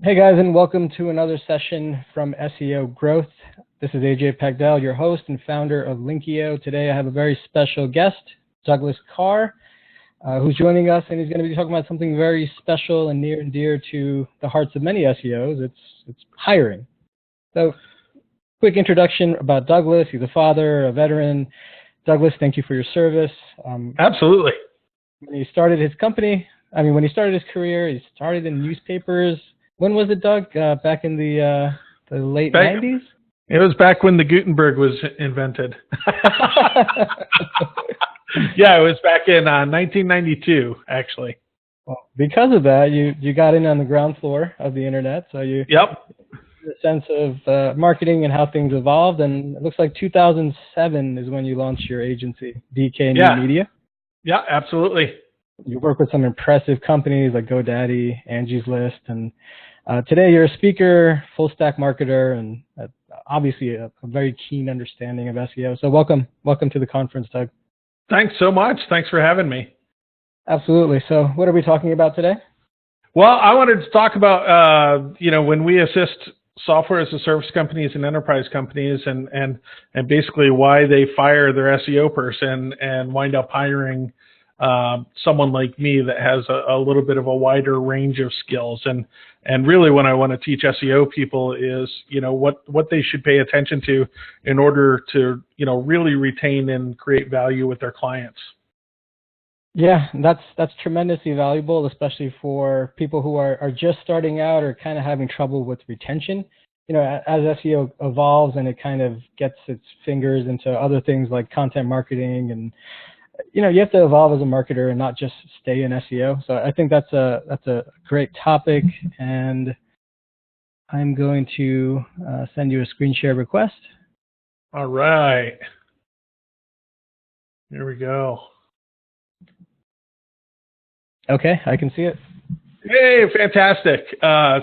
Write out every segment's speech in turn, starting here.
Hey guys, and welcome to another session from SEO Growth. This is Ajay Paghdal, your host and founder of Linkio. Today I have a very special guest, Douglas Karr, who's joining us, and he's going to be talking about something very special and near and dear to the hearts of many SEOs. It's hiring. So, quick introduction about Douglas. He's a father, a veteran. Douglas, thank you for your service. Absolutely. When he started his career, he started in newspapers. When was it, Doug? Back in the late 90s? It was back when the Gutenberg was invented. Yeah, it was back in 1992, actually. Well, because of that, you got in on the ground floor of the internet, so you the sense of marketing and how things evolved, and it looks like 2007 is when you launched your agency, DK New Media. Yeah, absolutely. You work with some impressive companies like GoDaddy, Angie's List, and today you're a speaker, full stack marketer, and obviously a very keen understanding of SEO. So welcome to the conference, Doug. Thanks so much. Thanks for having me. Absolutely. So what are we talking about today? Well, I wanted to talk about when we assist software as a service companies and enterprise companies, and basically why they fire their SEO person and wind up hiring someone like me that has a little bit of a wider range of skills. And really what I want to teach SEO people is, what they should pay attention to in order to, really retain and create value with their clients. Yeah, that's tremendously valuable, especially for people who are just starting out or kind of having trouble with retention. As SEO evolves and it kind of gets its fingers into other things like content marketing, and you have to evolve as a marketer and not just stay in SEO. So I think that's a great topic, and I'm going to send you a screen share request. All right. Here we go. Okay, I can see it. Hey, fantastic.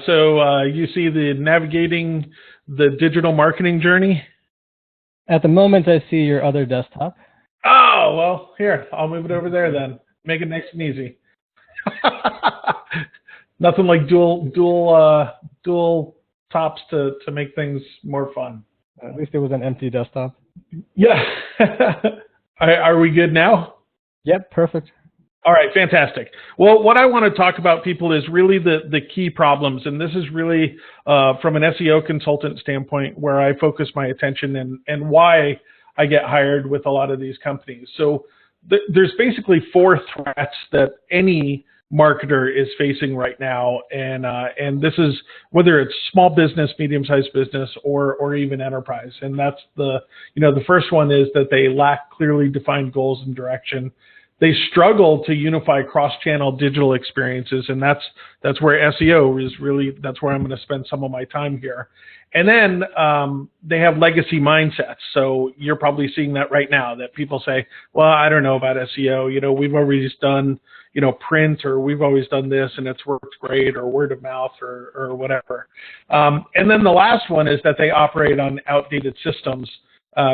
So you see the navigating the digital marketing journey? At the moment, I see your other desktop. Oh, well, here, I'll move it over there then. Make it nice and easy. Nothing like dual tops to make things more fun. At least it was an empty desktop. Yeah. Are we good now? Yep, perfect. All right, fantastic. Well, what I want to talk about, people, is really the key problems. And this is really from an SEO consultant standpoint where I focus my attention and why I get hired with a lot of these companies. So there's basically 4 threats that any marketer is facing right now. And this is whether it's small business, medium-sized business, or even enterprise. And that's the first one is that they lack clearly defined goals and direction. They struggle to unify cross-channel digital experiences, and that's where SEO is really, that's where I'm going to spend some of my time here. And then they have legacy mindsets. So you're probably seeing that right now, that people say, well, I don't know about SEO. We've always done, print, or we've always done this and it's worked great, or word of mouth, or whatever. And then the last one is that they operate on outdated systems,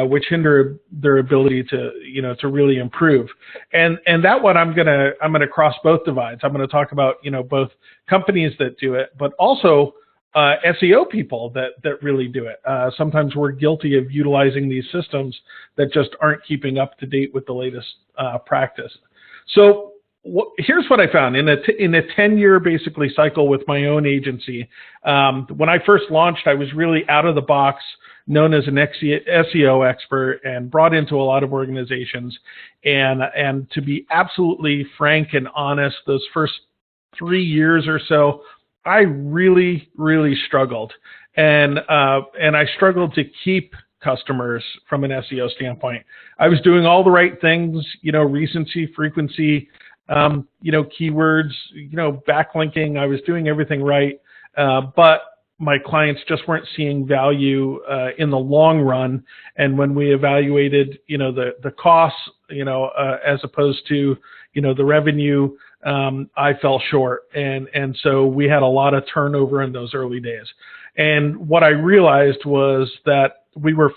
which hinder their ability to really improve. And that one I'm gonna cross both divides. I'm gonna talk about both companies that do it, but also SEO people that really do it. Sometimes we're guilty of utilizing these systems that just aren't keeping up to date with the latest practice. So here's what I found in a 10-year basically cycle with my own agency. When I first launched, I was really out of the box, known as an SEO expert, and brought into a lot of organizations. And to be absolutely frank and honest, those first 3 years or so, I really, really struggled. And I struggled to keep customers from an SEO standpoint. I was doing all the right things, recency, frequency, keywords, backlinking. I was doing everything right. But my clients just weren't seeing value in the long run. And when we evaluated, the costs, as opposed to, the revenue, I fell short. And so we had a lot of turnover in those early days. And what I realized was that we were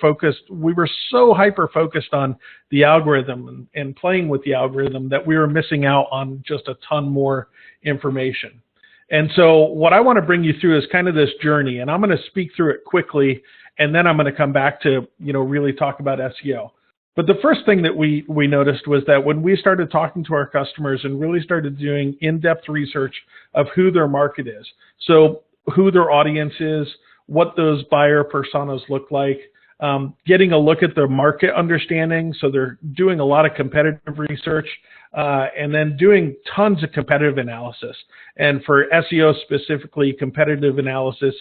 so hyper-focused on the algorithm and playing with the algorithm that we were missing out on just a ton more information. And so what I want to bring you through is kind of this journey, and I'm going to speak through it quickly, and then I'm going to come back to, really talk about SEO. But the first thing that we noticed was that when we started talking to our customers and really started doing in-depth research of who their market is, so who their audience is, what those buyer personas look like, getting a look at their market understanding, so they're doing a lot of competitive research, and then doing tons of competitive analysis. And for SEO specifically, competitive analysis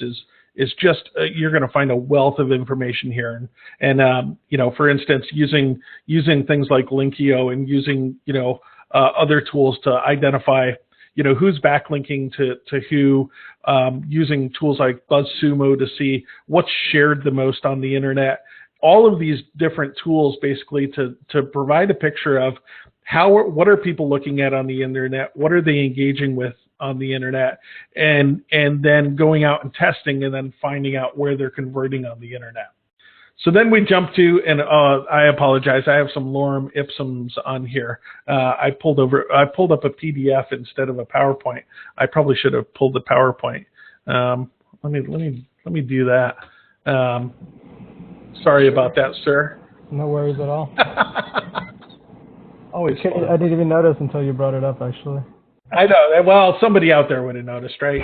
is just, you're going to find a wealth of information here. And for instance, using things like Linkio and using, other tools to identify, who's backlinking to who, using tools like BuzzSumo to see what's shared the most on the internet. All of these different tools basically to provide a picture of what are people looking at on the internet, what are they engaging with on the internet, and then going out and testing and then finding out where they're converting on the internet. So then we jump to, and I apologize, I have some lorem ipsums on here. I pulled up a PDF instead of a PowerPoint. I probably should have pulled the PowerPoint. Let me do that. Sorry about that, sir. No worries at all. Always fun. I didn't even notice until you brought it up, actually. I know. Well, somebody out there would have noticed, right?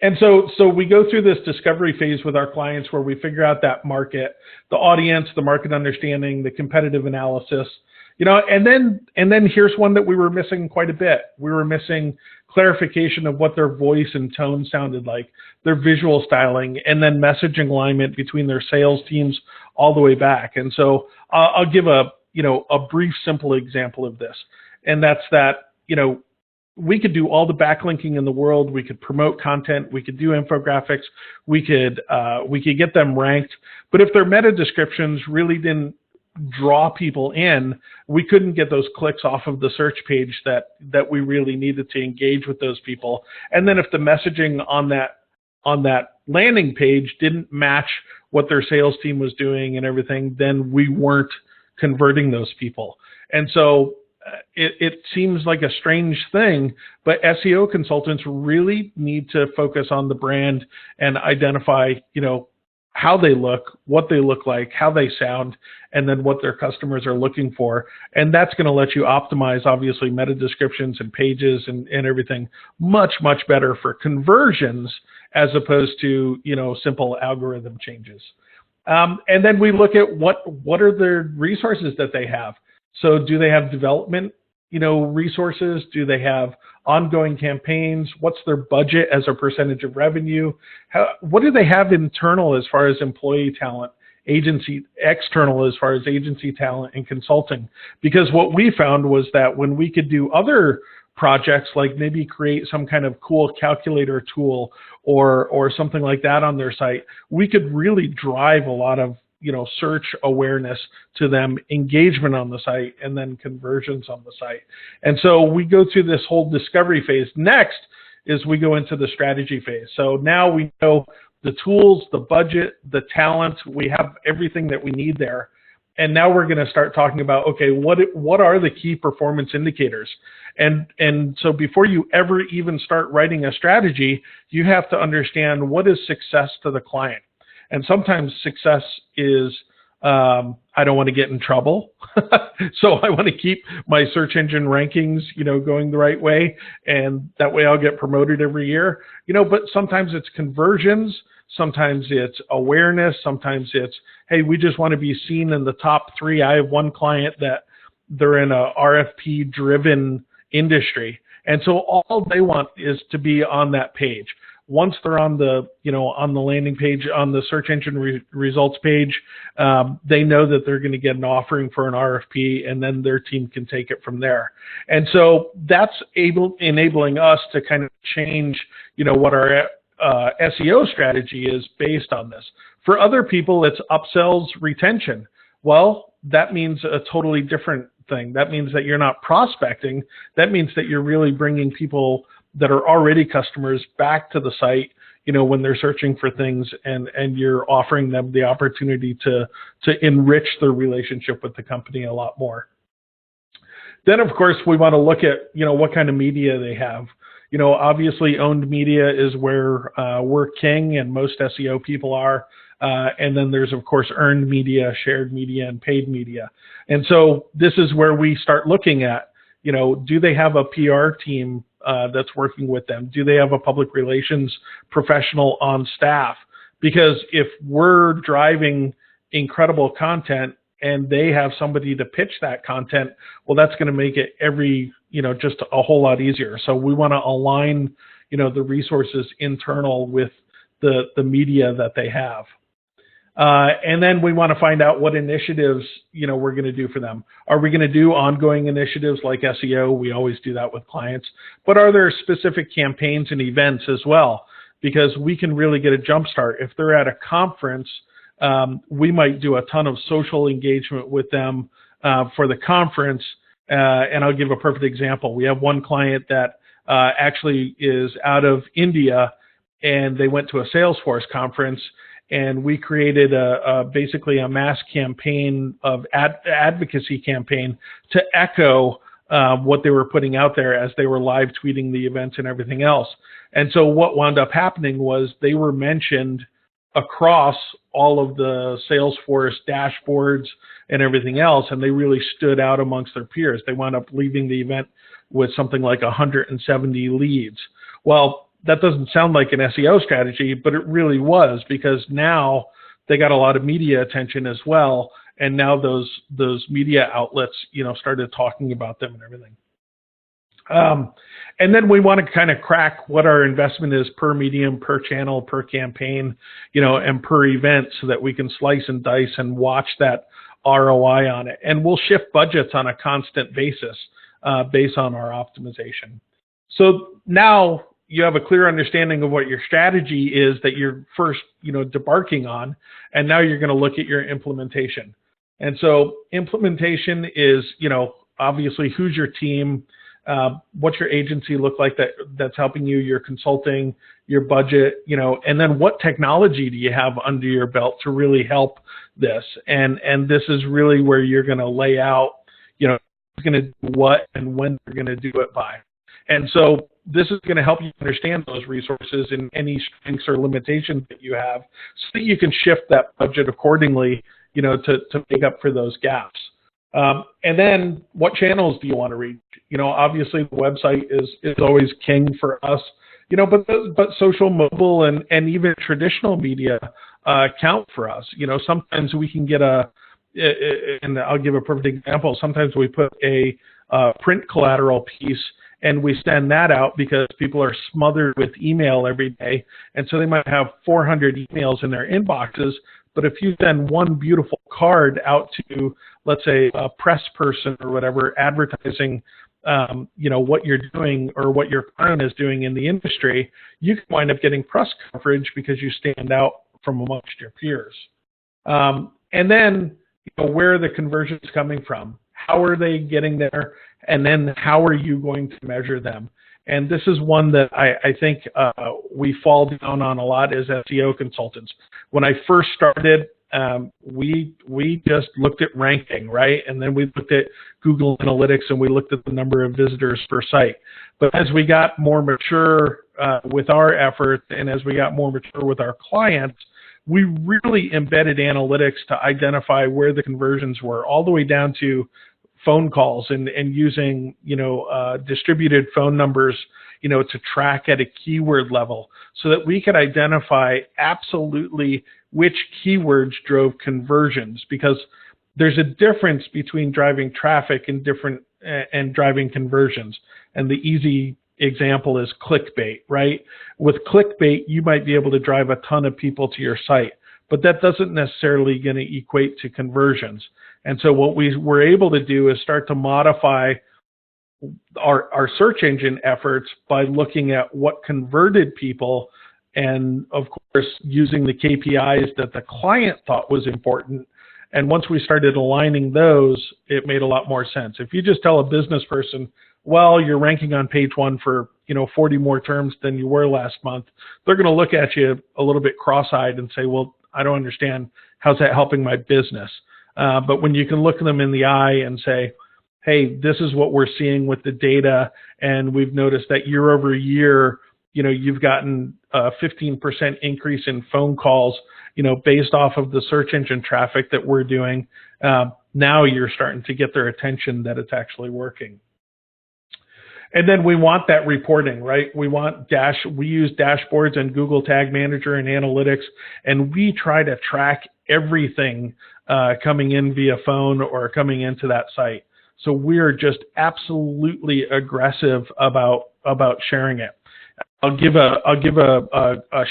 And so we go through this discovery phase with our clients where we figure out that market, the audience, the market understanding, the competitive analysis, and then here's one that we were missing quite a bit. We were missing clarification of what their voice and tone sounded like, their visual styling, and then messaging alignment between their sales teams all the way back. And so I'll give a brief, simple example of this. And that's that, we could do all the backlinking in the world. We could promote content. We could do infographics. We could get them ranked. But if their meta descriptions really didn't draw people in, we couldn't get those clicks off of the search page that we really needed to engage with those people. And then if the messaging on that landing page didn't match what their sales team was doing and everything, then we weren't converting those people. And so it seems like a strange thing, but SEO consultants really need to focus on the brand and identify, how they look, what they look like, how they sound, and then what their customers are looking for. And that's going to let you optimize, obviously, meta descriptions and pages and everything much, much better for conversions as opposed to, simple algorithm changes. And then we look at what are the resources that they have. So do they have development, resources? Do they have ongoing campaigns? What's their budget as a percentage of revenue? What do they have internal as far as employee talent, external as far as agency talent and consulting? Because what we found was that when we could do other projects, like maybe create some kind of cool calculator tool or something like that on their site, we could really drive a lot of search awareness to them, engagement on the site, and then conversions on the site. And so we go through this whole discovery phase. Next is we go into the strategy phase. So now we know the tools, the budget, the talent, we have everything that we need there. And now we're going to start talking about, okay, what are the key performance indicators? And so before you ever even start writing a strategy, you have to understand what is success to the client. And sometimes success is, I don't want to get in trouble. So I want to keep my search engine rankings, going the right way. And that way I'll get promoted every year, but sometimes it's conversions. Sometimes it's awareness. Sometimes it's, hey, we just want to be seen in the top 3. I have one client that they're in a RFP driven industry. And so all they want is to be on that page. Once they're on the, on the landing page, on the search engine results page, they know that they're going to get an offering for an RFP, and then their team can take it from there. And so that's enabling us to kind of change, what our SEO strategy is based on this. For other people, it's upsells, retention. Well, that means a totally different thing. That means that you're not prospecting. That means that you're really bringing people that are already customers back to the site, when they're searching for things, and you're offering them the opportunity to enrich their relationship with the company a lot more. Then, of course, we want to look at, what kind of media they have. Obviously owned media is where we're king and most SEO people are. And then there's, of course, earned media, shared media, and paid media. And so this is where we start looking at, do they have a PR team that's working with them? Do they have a public relations professional on staff? Because if we're driving incredible content and they have somebody to pitch that content, well, that's going to make it just a whole lot easier. So we want to align, the resources internal with the media that they have. And then we want to find out what initiatives, we're going to do for them. Are we going to do ongoing initiatives like SEO? We always do that with clients. But are there specific campaigns and events as well? Because we can really get a jump start. If they're at a conference, we might do a ton of social engagement with them for the conference. And I'll give a perfect example. We have one client that actually is out of India, and they went to a Salesforce conference, and we created basically a mass campaign of advocacy campaign to echo what they were putting out there as they were live tweeting the events and everything else. And so what wound up happening was they were mentioned across all of the Salesforce dashboards and everything else, and they really stood out amongst their peers. They wound up leaving the event with something like 170 leads. Well, that doesn't sound like an SEO strategy, but it really was, because now they got a lot of media attention as well, and now those media outlets, started talking about them and everything. And then we want to kind of crack what our investment is per medium, per channel, per campaign, and per event, so that we can slice and dice and watch that ROI on it. And we'll shift budgets on a constant basis based on our optimization. So now you have a clear understanding of what your strategy is that you're first, debarking on, and now you're going to look at your implementation. And so implementation is, obviously who's your team, what's your agency look like that's helping you, your consulting, your budget, and then what technology do you have under your belt to really help this? And this is really where you're going to lay out, who's going to do what and when you're going to do it by. And so this is going to help you understand those resources and any strengths or limitations that you have, so that you can shift that budget accordingly, to make up for those gaps. And then what channels do you want to reach? Obviously the website is always king for us, but social, mobile, and even traditional media count for us. Sometimes we can get and I'll give a perfect example. Sometimes we put a print collateral piece and we send that out because people are smothered with email every day. And so they might have 400 emails in their inboxes. But if you send one beautiful card out to, let's say, a press person or whatever, advertising, what you're doing or what your client is doing in the industry, you can wind up getting press coverage because you stand out from amongst your peers. And then, where are the conversions coming from? How are they getting there? And then how are you going to measure them? And this is one that I think we fall down on a lot as SEO consultants. When I first started, we just looked at ranking, right? And then we looked at Google Analytics and we looked at the number of visitors per site. But as we got more mature with our efforts, and as we got more mature with our clients, we really embedded analytics to identify where the conversions were, all the way down to phone calls and using, distributed phone numbers, to track at a keyword level, so that we could identify absolutely which keywords drove conversions, because there's a difference between driving traffic and driving conversions. And the easy example is clickbait, right? With clickbait, you might be able to drive a ton of people to your site, but that doesn't necessarily going to equate to conversions. And so what we were able to do is start to modify our search engine efforts by looking at what converted people, and of course using the KPIs that the client thought was important. And once we started aligning those, it made a lot more sense. If you just tell a business person, well, you're ranking on page 1 for 40 more terms than you were last month, they're going to look at you a little bit cross-eyed and say, well, I don't understand. How's that helping my business? But when you can look them in the eye and say, hey, this is what we're seeing with the data, and we've noticed that year over year, you've gotten a 15% increase in phone calls, based off of the search engine traffic that we're doing. Now you're starting to get their attention that it's actually working. And then we want that reporting, right? We use dashboards and Google Tag Manager and analytics, and we try to track everything coming in via phone or coming into that site. So we're just absolutely aggressive about sharing it. I'll give a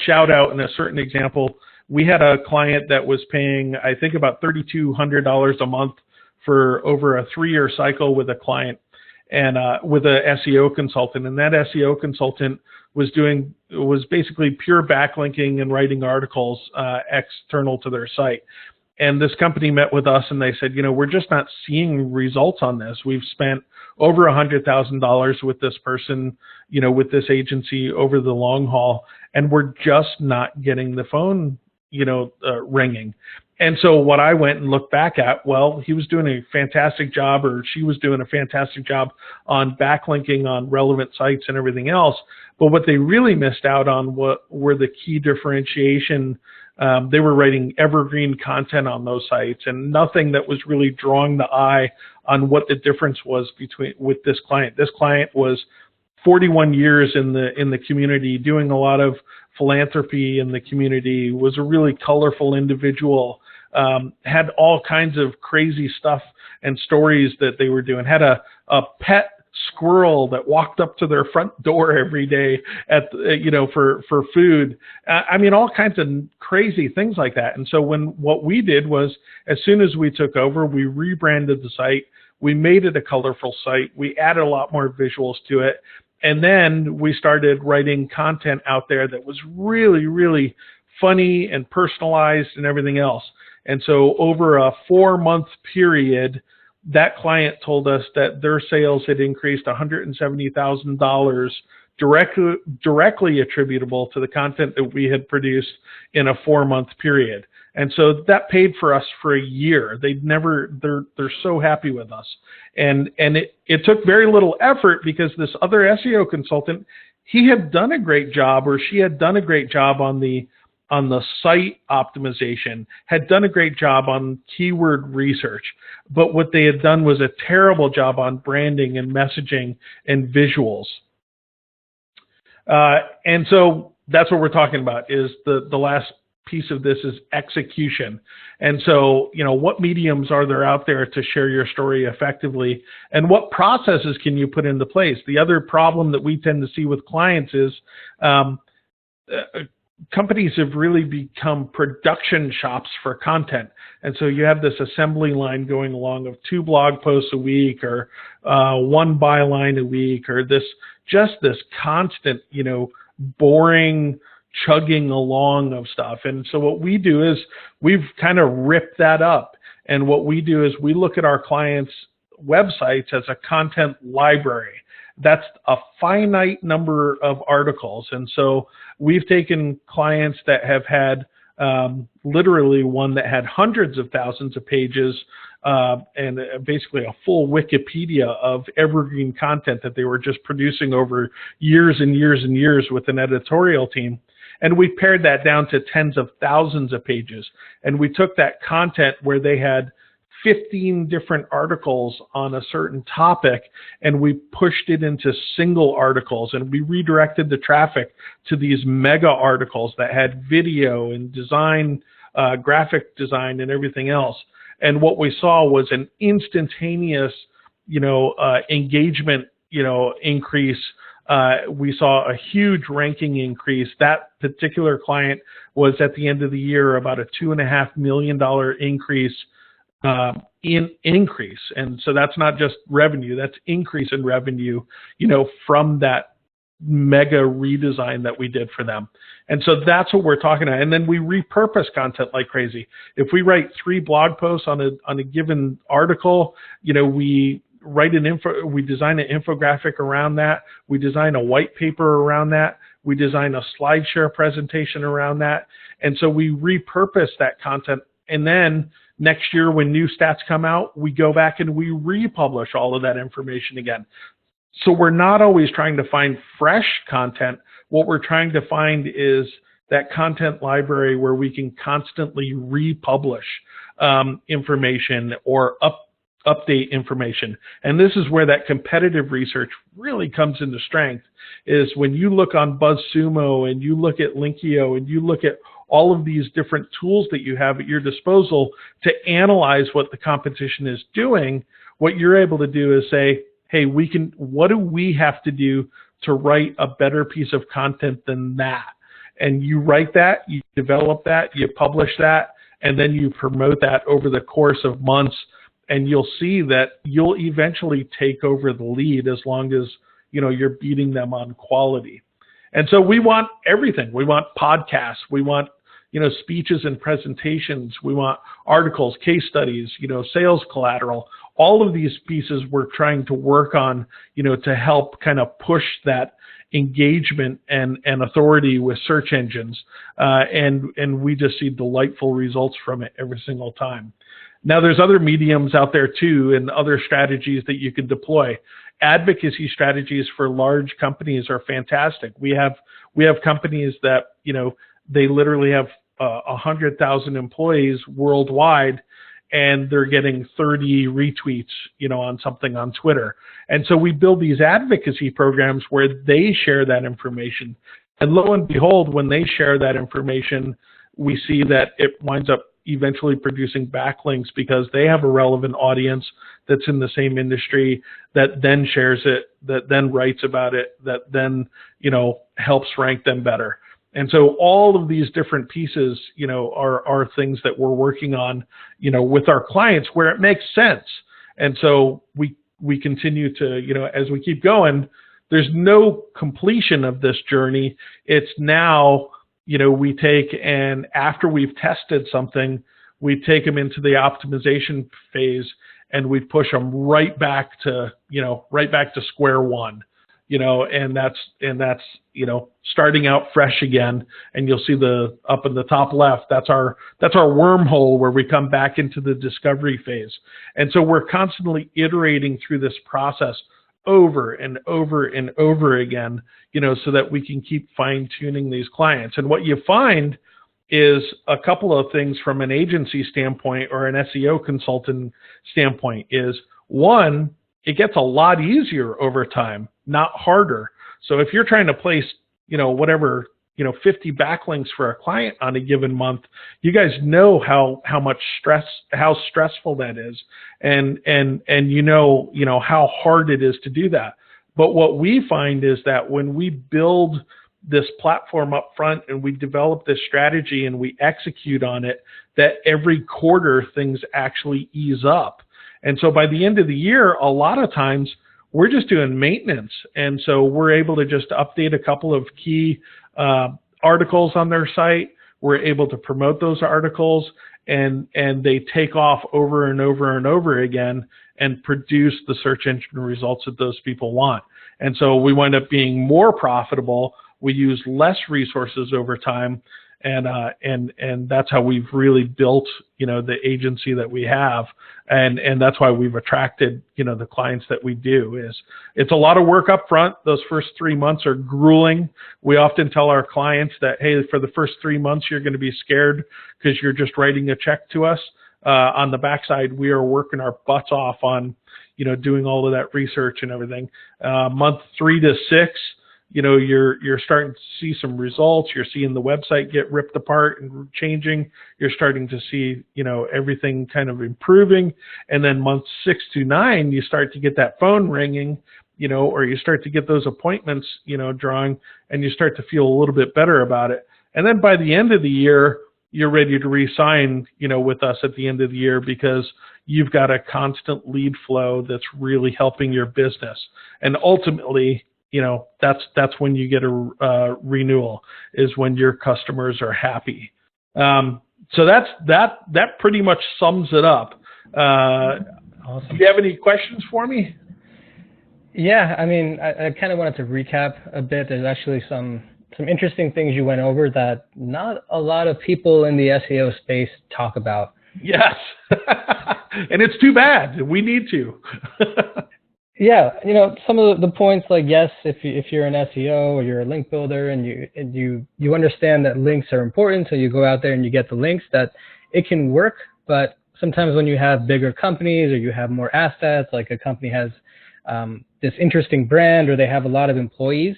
shout out and a certain example. We had a client that was paying, I think, about $3,200 a month for over a 3-year cycle with a client, and with a SEO consultant. And that SEO consultant was basically pure backlinking and writing articles external to their site. And this company met with us and they said, we're just not seeing results on this. We've spent over $100,000 with this person, with this agency over the long haul, and we're just not getting the phone, ringing. And so what I went and looked back at, well, he was doing a fantastic job, or she was doing a fantastic job on backlinking on relevant sites and everything else. But what they really missed out on were the key differentiation. They were writing evergreen content on those sites, and nothing that was really drawing the eye on what the difference was with this client. This client was 41 years in the community, doing a lot of philanthropy in the community, was a really colorful individual, had all kinds of crazy stuff and stories that they were doing, had a pet squirrel that walked up to their front door every day for food. I mean, all kinds of crazy things like that. And so what we did was, as soon as we took over, we rebranded the site. We made it a colorful site. We added a lot more visuals to it. And then we started writing content out there that was really, really funny and personalized and everything else. And so over a 4-month period, that client told us that their sales had increased $170,000 directly attributable to the content that we had produced in a 4-month period. And so that paid for us for a year. They're so happy with us. And it took very little effort, because this other SEO consultant, he had done a great job, or she had done a great job on the site optimization, had done a great job on keyword research. But what they had done was a terrible job on branding and messaging and visuals. And so that's what we're talking about, is the last piece of this is execution. And so, what mediums are there out there to share your story effectively, and what processes can you put into place? The other problem that we tend to see with clients is companies have really become production shops for content. And so you have this assembly line going along of 2 blog posts a week, or 1 byline a week, or this constant, boring chugging along of stuff. And so what we do is we've kind of ripped that up. And what we do is we look at our clients' websites as a content library. That's a finite number of articles. And so we've taken clients that have had literally one that had hundreds of thousands of pages, and basically a full Wikipedia of evergreen content that they were just producing over years and years and years with an editorial team. And we pared that down to tens of thousands of pages. And we took that content where they had 15 different articles on a certain topic, and we pushed it into single articles, and we redirected the traffic to these mega articles that had video and design, graphic design and everything else. And what we saw was an instantaneous, engagement, increase. We saw a huge ranking increase. That particular client was, at the end of the year, about a $2.5 million increase increase. And so that's not just revenue, that's increase in revenue, from that mega redesign that we did for them. And so that's what we're talking about. And then we repurpose content like crazy. If we write 3 blog posts on a given article, we we design an infographic around that. We design a white paper around that. We design a SlideShare presentation around that. And so we repurpose that content And then next year when new stats come out, we go back and we republish all of that information again. So we're not always trying to find fresh content. What we're trying to find is that content library where we can constantly republish information or update information. And this is where that competitive research really comes into strength, is when you look on BuzzSumo and you look at Linkio and you look at all of these different tools that you have at your disposal to analyze what the competition is doing, what you're able to do is say, hey, what do we have to do to write a better piece of content than that? And you write that, you develop that, you publish that, and then you promote that over the course of months, and you'll see that you'll eventually take over the lead as long as you're beating them on quality. And so we want everything. We want podcasts. We want speeches and presentations. We want articles, case studies, sales collateral. All of these pieces we're trying to work on, to help kind of push that engagement and authority with search engines. And we just see delightful results from it every single time. Now, there's other mediums out there too, and other strategies that you can deploy. Advocacy strategies for large companies are fantastic. We have companies that, they literally have 100,000 employees worldwide, and they're getting 30 retweets, on something on Twitter. And so we build these advocacy programs where they share that information. And lo and behold, when they share that information, we see that it winds up eventually producing backlinks because they have a relevant audience that's in the same industry that then shares it, that then writes about it, that then, helps rank them better. And so all of these different pieces, are things that we're working on, with our clients where it makes sense. And so we continue to, as we keep going, there's no completion of this journey. It's now, we take, and after we've tested something, we take them into the optimization phase, and we push them right back to square one. And that's starting out fresh again. And you'll see up in the top left, that's our wormhole where we come back into the discovery phase. And so we're constantly iterating through this process over and over and over again, so that we can keep fine tuning these clients. And what you find is a couple of things from an agency standpoint or an SEO consultant standpoint is, one, it gets a lot easier over time, not harder. So if you're trying to place, 50 backlinks for a client on a given month, you guys know how stressful that is, and how hard it is to do that. But what we find is that when we build this platform up front and we develop this strategy and we execute on it, that every quarter things actually ease up. And so by the end of the year, a lot of times we're just doing maintenance. And so we're able to just update a couple of key articles on their site. We're able to promote those articles, and they take off over and over and over again and produce the search engine results that those people want. And so we wind up being more profitable. We use less resources over time, and that's how we've really built, the agency that we have, and that's why we've attracted, the clients that we do. It's a lot of work up front. Those first 3 months are grueling. We often tell our clients that, hey, for the first 3 months you're going to be scared because you're just writing a check to us. On the backside, we are working our butts off on, doing all of that research and everything. Month 3 to 6. You're starting to see some results. You're seeing the website get ripped apart and changing. You're starting to see, everything kind of improving. And then months 6 to 9, you start to get that phone ringing, or you start to get those appointments, drawing, and you start to feel a little bit better about it. And then by the end of the year, you're ready to re-sign, with us at the end of the year because you've got a constant lead flow that's really helping your business. And ultimately, that's when you get a renewal, is when your customers are happy. So that pretty much sums it up. Awesome. Do you have any questions for me? Yeah, I mean, I kind of wanted to recap a bit. There's actually some some interesting things you went over that not a lot of people in the SEO space talk about. Yes. And it's too bad. We need to. Yeah, some of the points, like, yes, if you're an SEO or you're a link builder and you understand that links are important, so you go out there and you get the links, that it can work. But sometimes when you have bigger companies or you have more assets, like a company has this interesting brand or they have a lot of employees,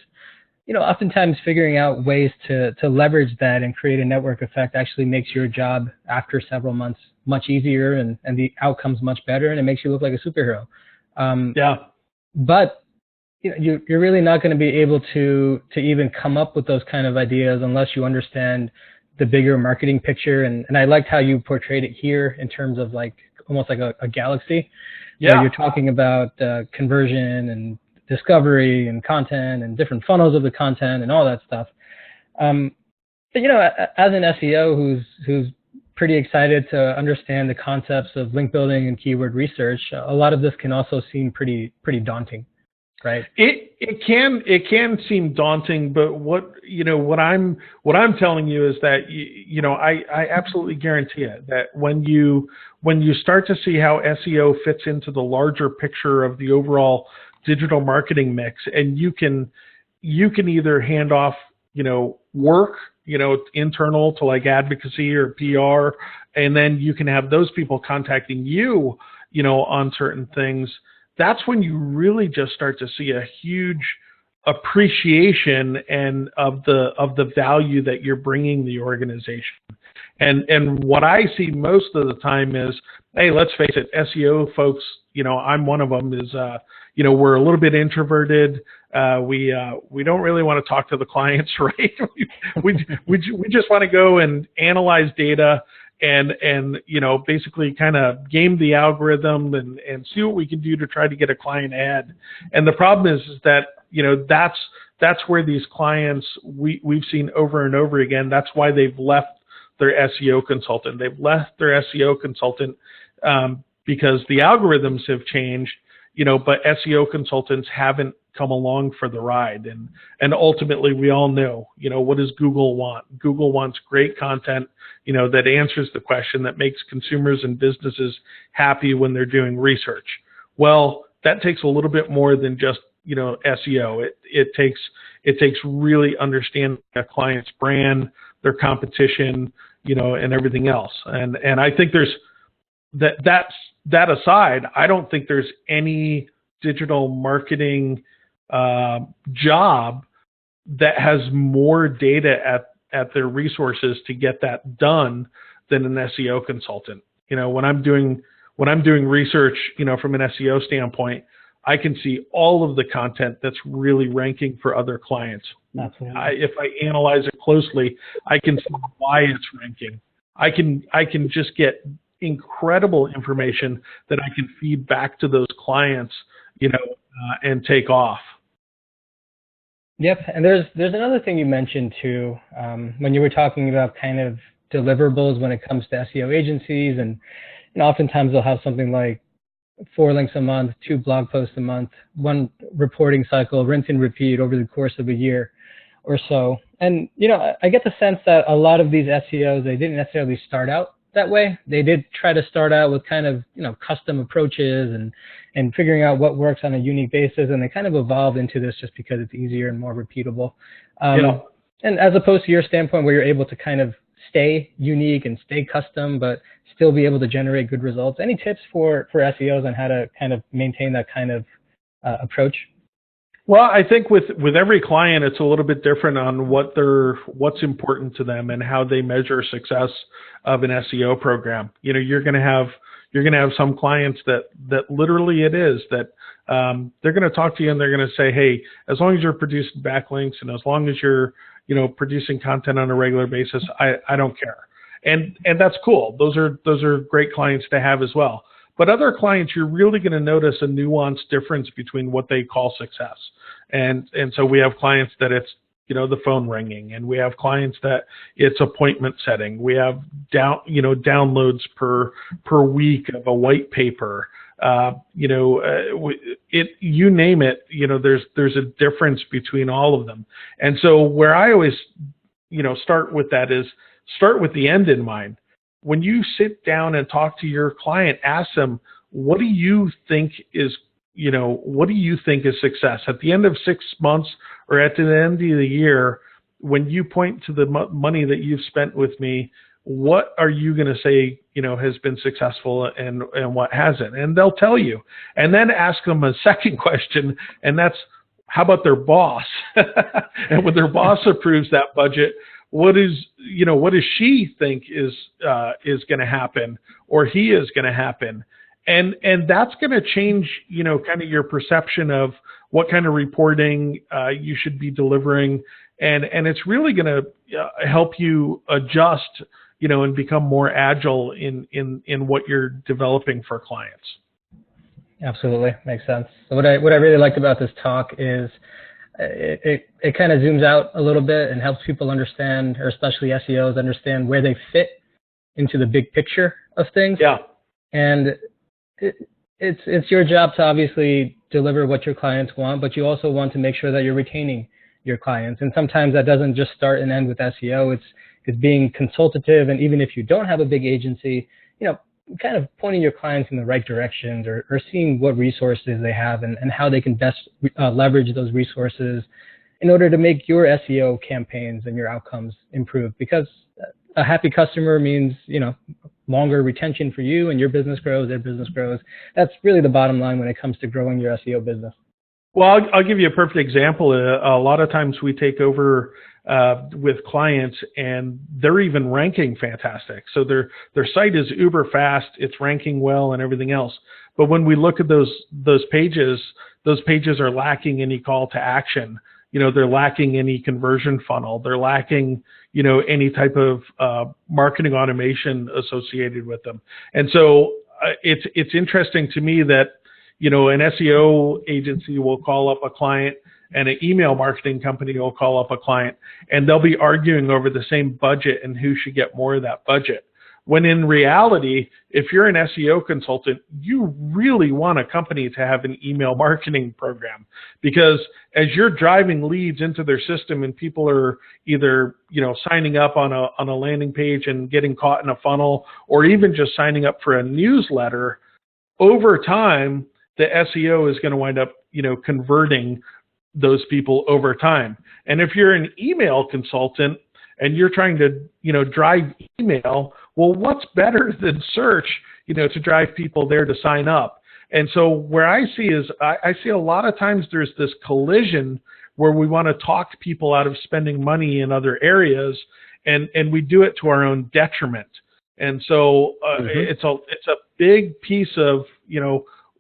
oftentimes figuring out ways to leverage that and create a network effect actually makes your job after several months much easier, and the outcomes much better, and it makes you look like a superhero. Yeah. But you're really not going to be able to even come up with those kind of ideas unless you understand the bigger marketing picture. And I liked how you portrayed it here in terms of like almost like a galaxy. Yeah. Where you're talking about conversion and discovery and content and different funnels of the content and all that stuff. But as an SEO who's pretty excited to understand the concepts of link building and keyword research, a lot of this can also seem pretty daunting, right? It can seem daunting, but what I'm telling you is that I absolutely guarantee it, that when you start to see how SEO fits into the larger picture of the overall digital marketing mix, and you can either hand off work internal to like advocacy or PR, and then you can have those people contacting you on certain things. That's when you really just start to see a huge appreciation and of the value that you're bringing the organization. And what I see most of the time is, hey, let's face it, SEO folks, I'm one of them, is we're a little bit introverted. We don't really want to talk to the clients, right? we just want to go and analyze data and basically kind of game the algorithm and see what we can do to try to get a client ad. And the problem is that that's where these clients, we've seen over and over again, that's why they've left their SEO consultant. They've left their SEO consultant because the algorithms have changed, but SEO consultants haven't come along for the ride. And ultimately, we all know, what does Google want? Google wants great content, that answers the question, that makes consumers and businesses happy when they're doing research. Well, that takes a little bit more than just, SEO. It takes really understanding a client's brand, their competition, and everything else. And I think there's that aside, I don't think there's any digital marketing job that has more data at their resources to get that done than an SEO consultant. When I'm doing research, from an SEO standpoint, I can see all of the content that's really ranking for other clients. Absolutely. If I analyze it closely, I can see why it's ranking. I can just get incredible information that I can feed back to those clients, and take off. Yep, and there's another thing you mentioned too, when you were talking about kind of deliverables when it comes to SEO agencies, and oftentimes they'll have something like 4 links a month, 2 blog posts a month, 1 reporting cycle, rinse and repeat over the course of a year or so. And I get the sense that a lot of these SEOs, they didn't necessarily start out that way. They did try to start out with kind of custom approaches and figuring out what works on a unique basis, and they kind of evolved into this just because it's easier and more repeatable. And as opposed to your standpoint, where you're able to kind of stay unique and stay custom, but still be able to generate good results. Any tips for SEOs on how to kind of maintain that kind of approach? Well, I think with every client, it's a little bit different on what's important to them and how they measure success of an SEO program. You're going to have some clients that literally it is that they're going to talk to you and they're going to say, hey, as long as you're producing backlinks and as long as you're producing content on a regular basis, I don't care. And that's cool. Those are great clients to have as well. But other clients, you're really going to notice a nuanced difference between what they call success. And so we have clients that the phone ringing, and we have clients that it's appointment setting. We have downloads per week of a white paper. You name it. There's a difference between all of them. And so where I always start with that is start with the end in mind. When you sit down and talk to your client, ask them, what do you think is success at the end of 6 months or at the end of the year? When you point to the money that you've spent with me, what are you going to say, has been successful and what hasn't? And they'll tell you. And then ask them a second question, and that's, how about their boss? And when their boss approves that budget, what does she think is going to happen, or he is going to happen? And that's going to change, kind of your perception of what kind of reporting you should be delivering. And it's really going to help you adjust, and become more agile in what you're developing for clients. Absolutely. Makes sense. So what I really liked about this talk is it kind of zooms out a little bit and helps people understand, or especially SEOs, understand where they fit into the big picture of things. Yeah. And it's your job to obviously deliver what your clients want, but you also want to make sure that you're retaining your clients. And sometimes that doesn't just start and end with SEO. It's being consultative, and even if you don't have a big agency, kind of pointing your clients in the right directions, or seeing what resources they have and how they can best leverage those resources in order to make your SEO campaigns and your outcomes improve. Because a happy customer means, longer retention for you, and your business grows, their business grows. That's really the bottom line when it comes to growing your SEO business. Well, I'll give you a perfect example. A lot of times we take over with clients, and they're even ranking fantastic. So their site is uber fast, it's ranking well, and everything else. But when we look at those pages are lacking any call to action. They're lacking any conversion funnel. They're lacking, any type of marketing automation associated with them. And so it's interesting to me that, an SEO agency will call up a client, and an email marketing company will call up a client, and they'll be arguing over the same budget and who should get more of that budget. When in reality, if you're an SEO consultant, you really want a company to have an email marketing program, because as you're driving leads into their system and people are either, signing up on a landing page and getting caught in a funnel, or even just signing up for a newsletter, over time, the SEO is going to wind up, converting those people over time. And if you're an email consultant and you're trying to, drive email, well, what's better than search, to drive people there to sign up? And so where I see is, I see a lot of times there's this collision where we want to talk people out of spending money in other areas, and we do it to our own detriment. And so it's a big piece of,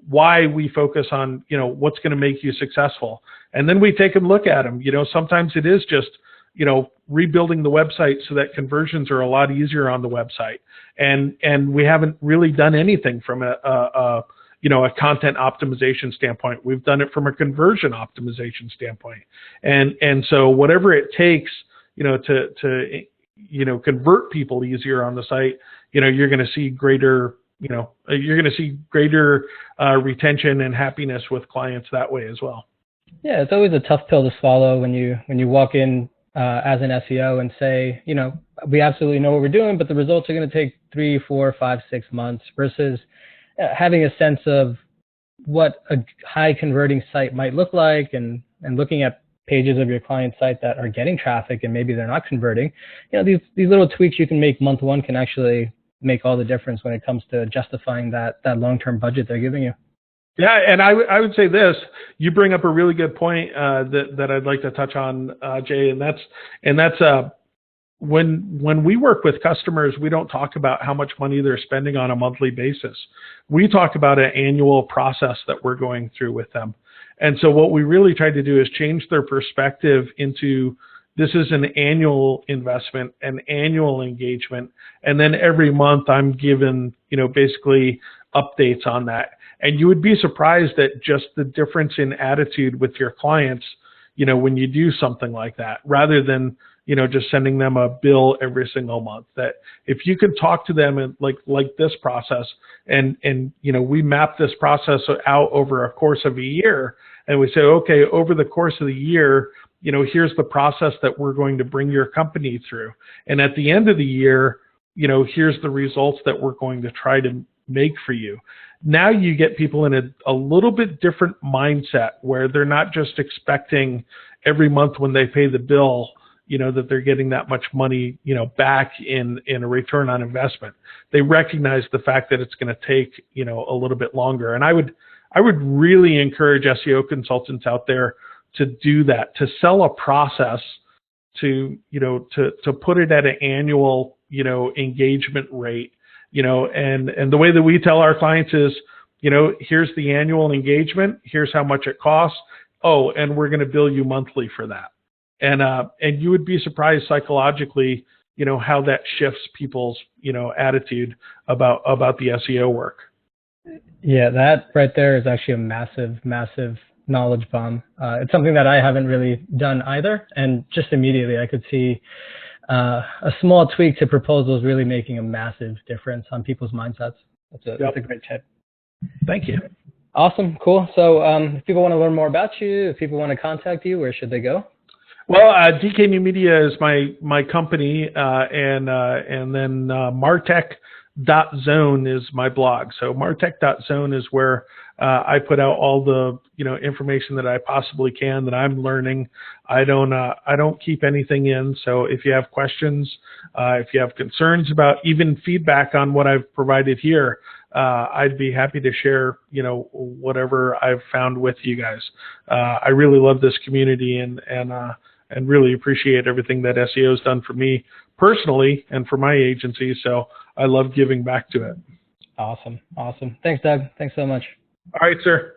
why we focus on, what's going to make you successful. And then we take a look at them. Sometimes it is just, rebuilding the website so that conversions are a lot easier on the website. And we haven't really done anything from a content optimization standpoint. We've done it from a conversion optimization standpoint. And so whatever it takes, to convert people easier on the site, you're going to see greater retention and happiness with clients that way as well. Yeah, it's always a tough pill to swallow when you walk in as an SEO and say, we absolutely know what we're doing, but the results are going to take 3, 4, 5, 6 months, versus having a sense of what a high converting site might look like, and looking at pages of your client site that are getting traffic and maybe they're not converting. These little tweaks you can make month one can actually make all the difference when it comes to justifying that long-term budget they're giving you. Yeah, and I would say this. You bring up a really good point that I'd like to touch on, Jay, and that's when we work with customers, we don't talk about how much money they're spending on a monthly basis. We talk about an annual process that we're going through with them. And so what we really try to do is change their perspective into, this is an annual investment, an annual engagement, and then every month I'm given, basically updates on that. And you would be surprised at just the difference in attitude with your clients, when you do something like that, rather than, just sending them a bill every single month. That if you could talk to them and like this process, and we map this process out over a course of a year, and we say, okay, over the course of the year, here's the process that we're going to bring your company through. And at the end of the year, here's the results that we're going to try to make for you. Now you get people in a little bit different mindset, where they're not just expecting every month when they pay the bill, that they're getting that much money, back in a return on investment. They recognize the fact that it's going to take, a little bit longer. And I would really encourage SEO consultants out there to do that, to sell a process, to put it at an annual, engagement rate, and the way that we tell our clients is, here's the annual engagement, here's how much it costs. Oh, and we're going to bill you monthly for that. And you would be surprised psychologically, how that shifts people's, attitude about the SEO work. Yeah, that right there is actually a massive, massive knowledge bomb. It's something that I haven't really done either. And just immediately I could see a small tweak to proposals really making a massive difference on people's mindsets. That's a great tip. Thank you. Awesome. Cool. So if people want to learn more about you, if people want to contact you, where should they go? Well, DK New Media is my company, and then Martech.zone is my blog. So Martech.zone is where I put out all the information that I possibly can, that I'm learning. I don't keep anything in. So if you have questions, if you have concerns about even feedback on what I've provided here, I'd be happy to share whatever I've found with you guys. I really love this community, and really appreciate everything that SEO has done for me personally and for my agency. So I love giving back to it. Awesome. Awesome. Thanks, Doug. Thanks so much. All right, sir.